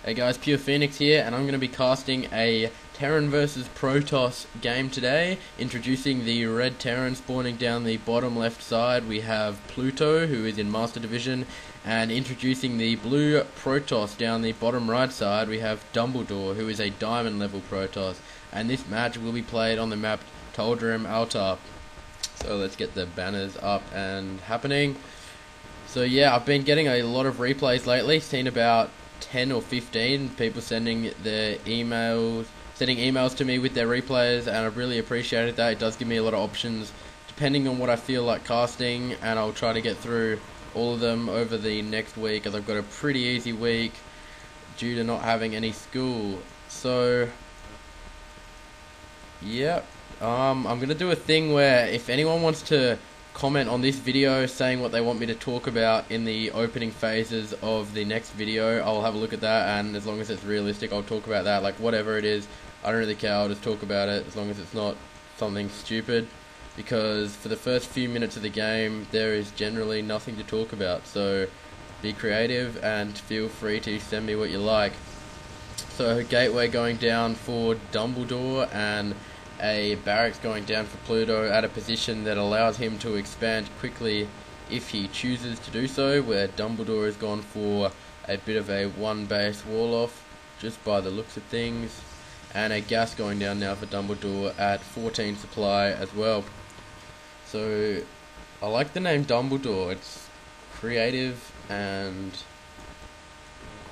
Hey guys, Pure Phoenix here, and I'm going to be casting a Terran versus Protoss game today. Introducing the red Terran spawning down the bottom left side, we have Pluto, who is in Master Division, and introducing the blue Protoss down the bottom right side, we have Dumbledore, who is a diamond level Protoss. And this match will be played on the map Tal'Darim Altar. So let's get the banners up and happening. So yeah, I've been getting a lot of replays lately, seen about 10 or 15 people sending emails to me with their replays, and I've really appreciated that. It does give me a lot of options depending on what I feel like casting, and I'll try to get through all of them over the next week, as I've got a pretty easy week due to not having any school. So yeah, I'm gonna do a thing where if anyone wants to comment on this video saying what they want me to talk about in the opening phases of the next video, I'll have a look at that, and as long as it's realistic, I'll talk about that. Like, whatever it is, I don't really care, I'll just talk about it as long as it's not something stupid, because for the first few minutes of the game there is generally nothing to talk about. So be creative and feel free to send me what you like. So a gateway going down for Dumbledore and a barracks going down for Pluto at a position that allows him to expand quickly if he chooses to do so, where Dumbledore has gone for a bit of a one base wall off just by the looks of things, and a gas going down now for Dumbledore at 14 supply as well. So I like the name Dumbledore, it's creative and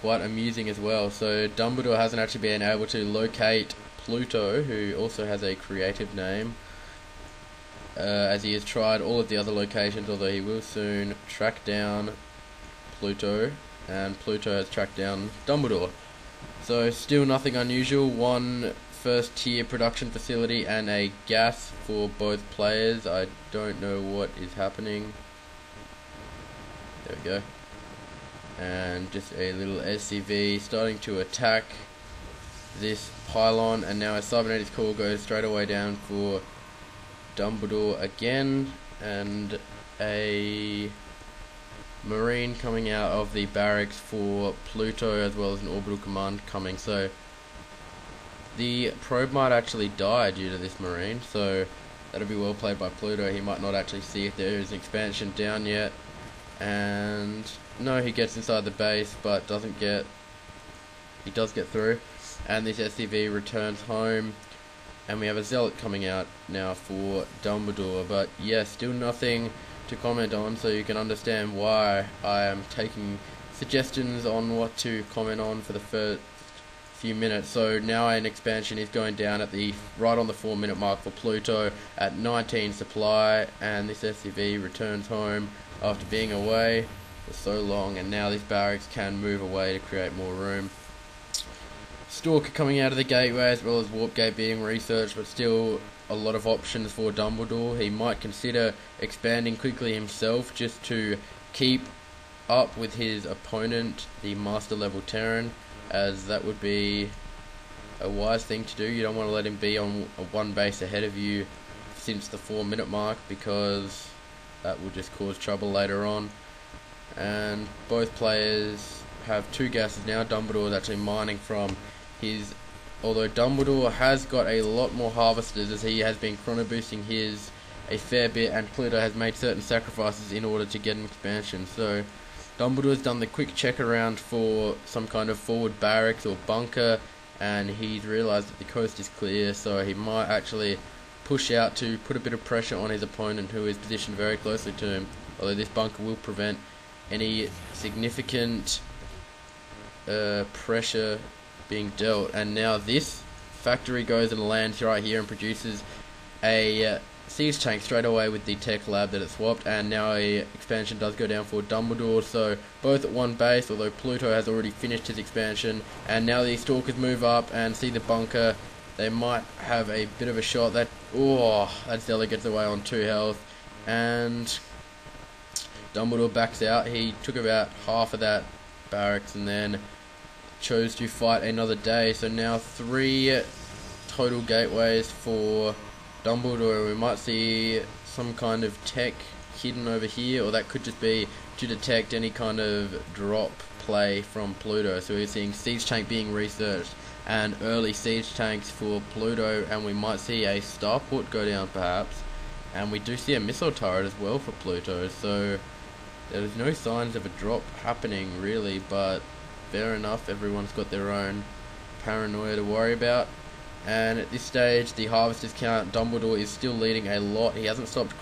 quite amusing as well. So Dumbledore hasn't actually been able to locate Pluto, who also has a creative name, as he has tried all of the other locations, although he will soon track down Pluto, and Pluto has tracked down Dumbledore. So still nothing unusual, one first tier production facility and a gas for both players. I don't know what is happening. There we go. And just a little SCV starting to attack this pylon, and now a cybernetics call goes straight away down for Dumbledore again, and a marine coming out of the barracks for Pluto, as well as an orbital command coming. So the probe might actually die due to this marine, so that'll be well played by Pluto. He might not actually see if there is an expansion down yet, and no, he gets inside the base but he does get through, and this SCV returns home, and we have a zealot coming out now for Dumbledore. But yeah, still nothing to comment on, so you can understand why I am taking suggestions on what to comment on for the first few minutes. So now an expansion is going down at right on the 4-minute mark for Pluto at 19 supply, and this SCV returns home after being away for so long, and now this barracks can move away to create more room. Stalker coming out of the gateway, as well as warp gate being researched, but still a lot of options for Dumbledore. He might consider expanding quickly himself just to keep up with his opponent, the master level Terran, as that would be a wise thing to do. You don't want to let him be on one base ahead of you since the 4-minute mark, because that will just cause trouble later on. And both players have two gases now. Dumbledore is actually mining from his, although Dumbledore has got a lot more harvesters, as he has been chrono boosting his a fair bit, and Pluto has made certain sacrifices in order to get an expansion. So Dumbledore's done the quick check around for some kind of forward barracks or bunker, and he's realised that the coast is clear, so he might actually push out to put a bit of pressure on his opponent, who is positioned very closely to him, although this bunker will prevent any significant pressure being dealt. And now this factory goes and lands right here and produces a siege tank straight away with the tech lab that it swapped, and now a expansion does go down for Dumbledore. So both at one base, although Pluto has already finished his expansion, and now the stalkers move up and see the bunker. They might have a bit of a shot. That Zealot gets away on 2 health, and Dumbledore backs out. He took about half of that barracks and then chose to fight another day. So now 3 total gateways for Dumbledore. We might see some kind of tech hidden over here, or that could just be to detect any kind of drop play from Pluto. So we're seeing siege tank being researched and early siege tanks for Pluto, and we might see a starport go down perhaps, and we do see a missile turret as well for Pluto. So there's no signs of a drop happening really, but fair enough, everyone's got their own paranoia to worry about. And at this stage, the harvesters count, Dumbledore is still leading a lot. He hasn't stopped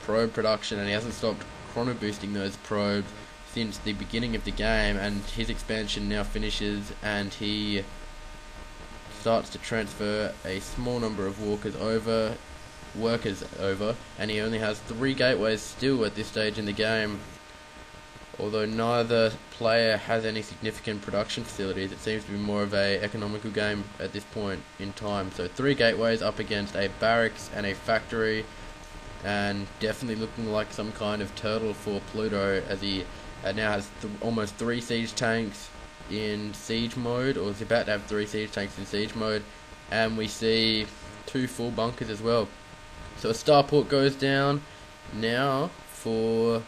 probe production, and he hasn't stopped chrono boosting those probes since the beginning of the game, and his expansion now finishes, and he starts to transfer a small number of workers over, and he only has 3 gateways still at this stage in the game. Although neither player has any significant production facilities, it seems to be more of a economical game at this point in time. So 3 gateways up against a barracks and a factory, and definitely looking like some kind of turtle for Pluto, as he now has almost 3 siege tanks in siege mode, or is about to have 3 siege tanks in siege mode, and we see 2 full bunkers as well. So a starport goes down now for...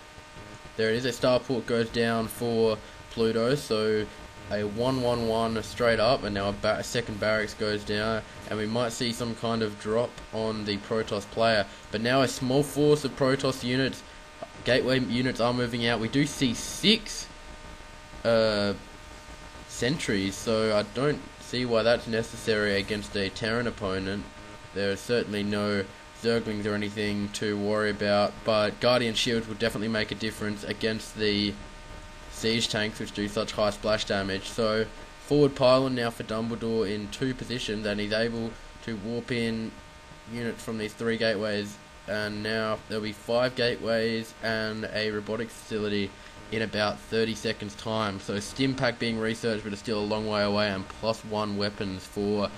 There it is, a starport goes down for Pluto, so a 1-1-1 straight up, and now a second barracks goes down, and we might see some kind of drop on the Protoss player. But now a small force of Protoss units, gateway units are moving out. We do see 6 sentries, so I don't see why that's necessary against a Terran opponent. There are certainly no Zerglings or anything to worry about, but Guardian Shields will definitely make a difference against the siege tanks, which do such high splash damage. So forward pylon now for Dumbledore in 2 positions, and he's able to warp in units from these 3 gateways, and now there'll be 5 gateways and a robotics facility in about 30 seconds time. So stim pack being researched, but it's still a long way away, and +1 weapons for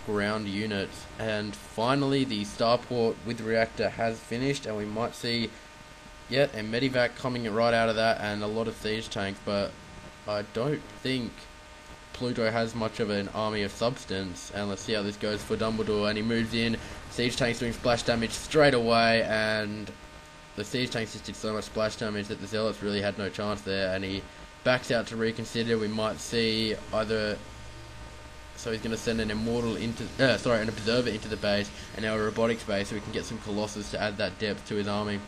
ground units. And finally the starport with reactor has finished, and we might see yet a medivac coming right out of that, and a lot of siege tanks, but I don't think Pluto has much of an army of substance. And let's see how this goes for Dumbledore, and he moves in, siege tanks doing splash damage straight away, and the siege tanks just did so much splash damage that the zealots really had no chance there, and he backs out to reconsider. We might see either... So he's going to send an immortal into, an observer into the base, and now a robotics base, so we can get some Colossus to add that depth to his army.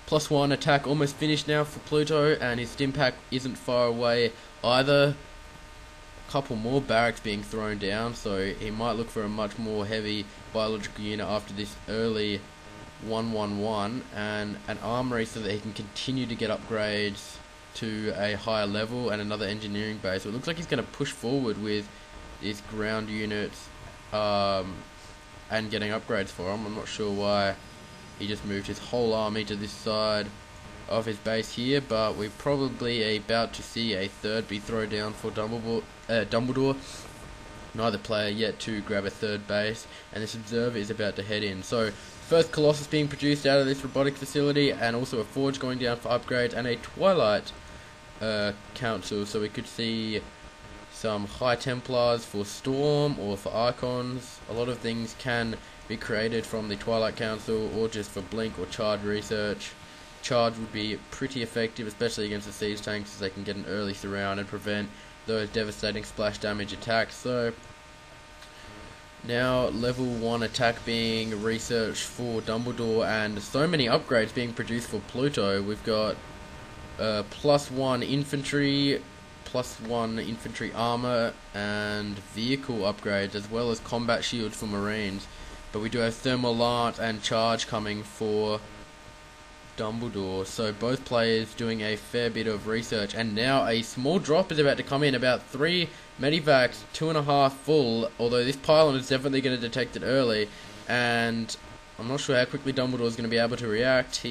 +1 attack almost finished now for Pluto, and his stim pack isn't far away either. A couple more barracks being thrown down, so he might look for a much more heavy biological unit after this early 1-1-1, and an armory so that he can continue to get upgrades to a higher level, and another engineering base. So it looks like he's going to push forward with these ground units and getting upgrades for them. I'm not sure why he just moved his whole army to this side of his base here, but we're probably about to see a third be thrown down for Dumbledore. Neither player yet to grab a third base, and this observer is about to head in. So first Colossus being produced out of this robotic facility, and also a forge going down for upgrades, and a Twilight Council, so we could see some High Templars for Storm or for Archons. A lot of things can be created from the Twilight Council, or just for Blink or Charge research. Charge would be pretty effective, especially against the siege tanks, as they can get an early surround and prevent those devastating splash damage attacks. So now level 1 attack being researched for Dumbledore, and so many upgrades being produced for Pluto. We've got +1 infantry, +1 infantry armor, and vehicle upgrades, as well as combat shields for marines. But we do have thermal lance and charge coming for Dumbledore, so both players doing a fair bit of research. And now a small drop is about to come in, about 3 medivacs, 2.5 full, although this pylon is definitely going to detect it early, and I'm not sure how quickly Dumbledore is going to be able to react.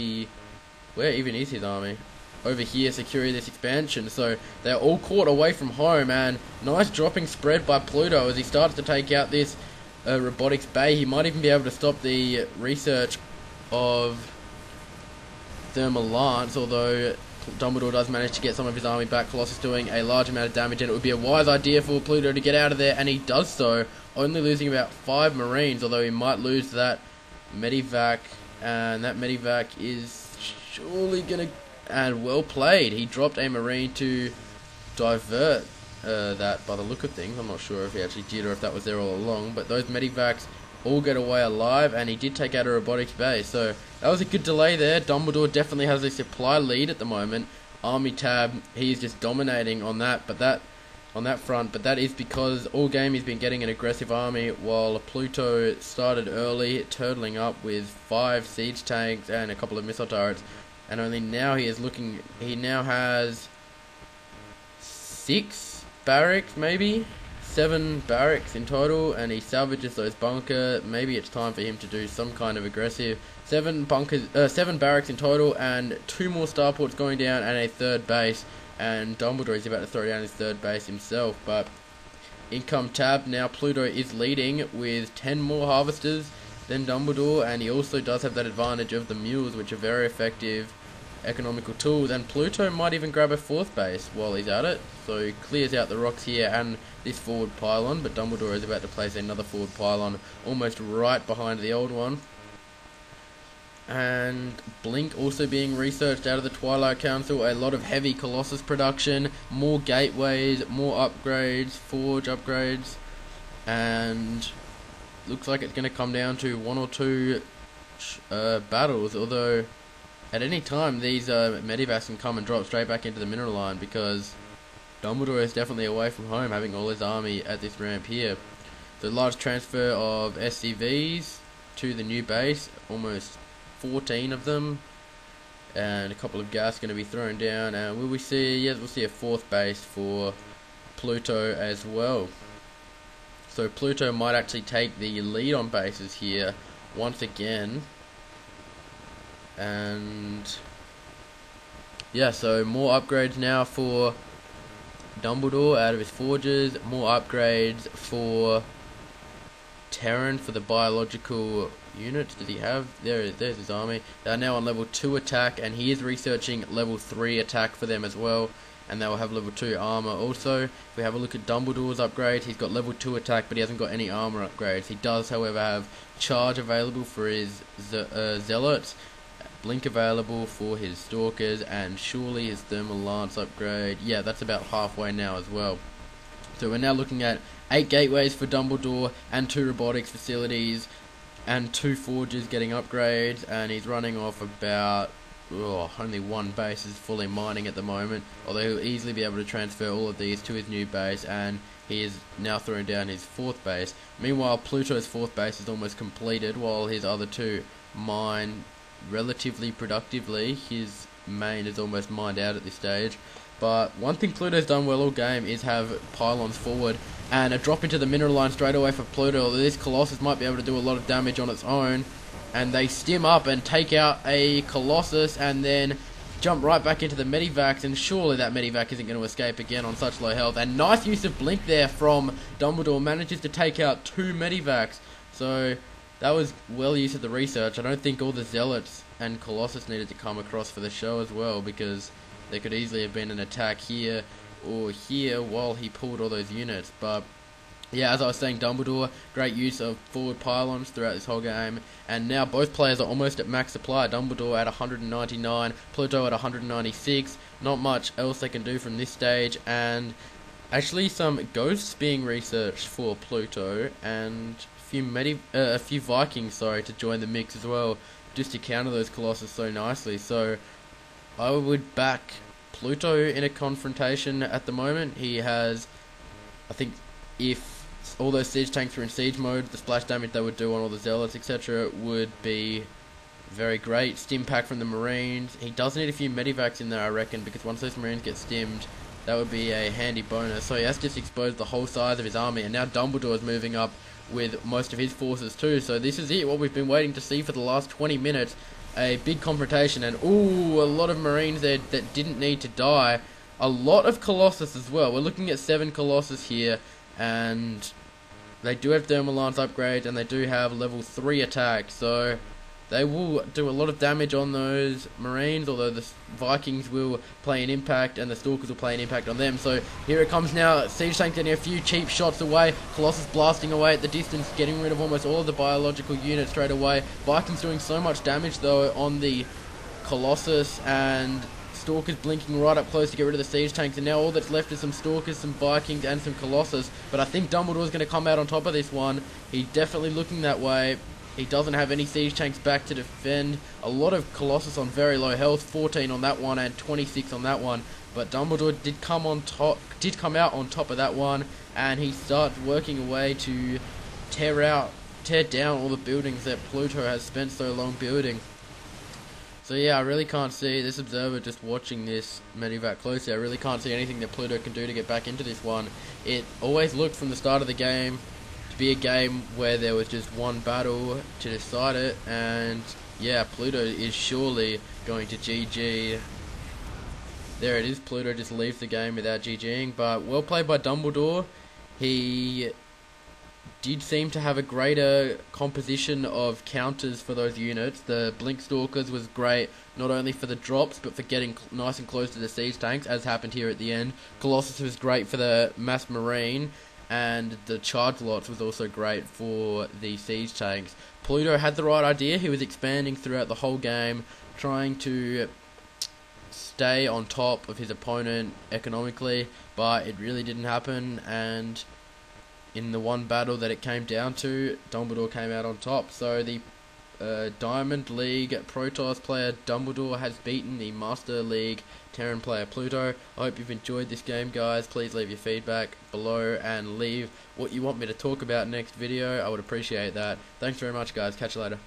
Where even is his army? Over here, securing this expansion, so they're all caught away from home, and nice dropping spread by Pluto as he starts to take out this robotics bay. He might even be able to stop the research of thermal lance, although Dumbledore does manage to get some of his army back. Colossus doing a large amount of damage, and it would be a wise idea for Pluto to get out of there, and he does so, only losing about 5 marines, although he might lose that medivac, and that medivac is surely going to... And well played. He dropped a marine to divert that by the look of things. I'm not sure if he actually did or if that was there all along, but those medivacs all get away alive, and he did take out a robotics base, so that was a good delay there. Dumbledore definitely has a supply lead at the moment. Army tab, he's just dominating on that front, but that is because all game he's been getting an aggressive army, while Pluto started early, turtling up with 5 siege tanks and a couple of missile turrets, and only now he now has 6 barracks, maybe 7 barracks in total, and he salvages those bunker. Maybe it's time for him to do some kind of aggressive. 7 barracks in total, and 2 more starports going down, and a 3rd base. And Dumbledore is about to throw down his 3rd base himself. But income tab, now Pluto is leading with 10 more harvesters than Dumbledore, and he also does have that advantage of the mules, which are very effective economical tools, and Pluto might even grab a 4th base while he's at it, so he clears out the rocks here and this forward pylon, but Dumbledore is about to place another forward pylon almost right behind the old one. And Blink also being researched out of the Twilight Council, a lot of heavy Colossus production, more gateways, more upgrades, forge upgrades, and looks like it's going to come down to 1 or 2 battles, although at any time these medivacs can come and drop straight back into the mineral line, because Dumbledore is definitely away from home, having all his army at this ramp here. So large transfer of SCVs to the new base, almost 14 of them, and a couple of gas going to be thrown down, and will we see, yes, we'll see a 4th base for Pluto as well. So Pluto might actually take the lead on bases here once again. And yeah, so more upgrades now for Dumbledore out of his forges, more upgrades for Terran for the biological units. Does he have? There's his army. They are now on level 2 attack, and he is researching level 3 attack for them as well, and they will have level 2 armor also. If we have a look at Dumbledore's upgrades, he's got level 2 attack, but he hasn't got any armor upgrades. He does, however, have charge available for his zealots, Blink available for his stalkers, and surely his thermal lance upgrade. Yeah, that's about halfway now as well. So we're now looking at 8 gateways for Dumbledore, and 2 robotics facilities, and 2 forges getting upgrades, and he's running off about only 1 base is fully mining at the moment, although he'll easily be able to transfer all of these to his new base, and he is now throwing down his 4th base. Meanwhile, Pluto's 4th base is almost completed, while his other 2 mine relatively productively. His main is almost mined out at this stage. But one thing Pluto's done well all game is have pylons forward, and a drop into the mineral line straight away for Pluto. This Colossus might be able to do a lot of damage on its own, and they stim up and take out a Colossus and then jump right back into the medivacs, and surely that medivac isn't going to escape again on such low health. And nice use of Blink there from Dumbledore, manages to take out 2 medivacs, so that was well used of the research. I don't think all the Zealots and Colossus needed to come across for the show as well, because there could easily have been an attack here or here while he pulled all those units. But yeah, as I was saying, Dumbledore, great use of forward pylons throughout this whole game, and now both players are almost at max supply. Dumbledore at 199, Pluto at 196. Not much else they can do from this stage, and actually some ghosts being researched for Pluto, and a few Vikings, to join the mix as well, just to counter those Colossus so nicely. So I would back Pluto in a confrontation at the moment. He has, I think, if all those siege tanks were in siege mode, the splash damage they would do on all the zealots, etc., would be very great. Stim pack from the Marines. He does need a few medivacs in there, I reckon, because once those Marines get stimmed, that would be a handy bonus. So he has just exposed the whole size of his army, and now Dumbledore is moving up with most of his forces too. So this is it, what we've been waiting to see for the last 20 minutes. A big confrontation, and ooh, a lot of Marines there that didn't need to die. A lot of Colossus as well. We're looking at 7 Colossus here, and they do have thermal lance upgrades, and they do have level 3 attack, so they will do a lot of damage on those Marines, although the Vikings will play an impact, and the Stalkers will play an impact on them. So here it comes now, Siege Tank getting a few cheap shots away, Colossus blasting away at the distance, getting rid of almost all of the biological units straight away. Vikings doing so much damage though on the Colossus, and Stalkers blinking right up close to get rid of the siege tanks, and now all that's left is some Stalkers, some Vikings, and some Colossus. But I think Dumbledore's going to come out on top of this one. He's definitely looking that way. He doesn't have any siege tanks back to defend. A lot of Colossus on very low health, 14 on that one and 26 on that one. But Dumbledore did come out on top of that one, and he starts working away to tear down all the buildings that Pluto has spent so long building. So yeah, I really can't see, this observer just watching this medevac closely, I really can't see anything that Pluto can do to get back into this one. It always looked from the start of the game to be a game where there was just one battle to decide it, and yeah, Pluto is surely going to GG. There it is, Pluto just leaves the game without GGing, but well played by Dumbledore. He did seem to have a greater composition of counters for those units. The Blink Stalkers was great, not only for the drops, but for getting nice and close to the siege tanks, as happened here at the end. Colossus was great for the Mass Marine, and the Charge Lots was also great for the siege tanks. Pluto had the right idea. He was expanding throughout the whole game, trying to stay on top of his opponent economically, but it really didn't happen, and in the one battle that it came down to, Dumbledore came out on top. So the Diamond League Protoss player Dumbledore has beaten the Master League Terran player Pluto. I hope you've enjoyed this game, guys. Please leave your feedback below and leave what you want me to talk about next video. I would appreciate that. Thanks very much, guys. Catch you later.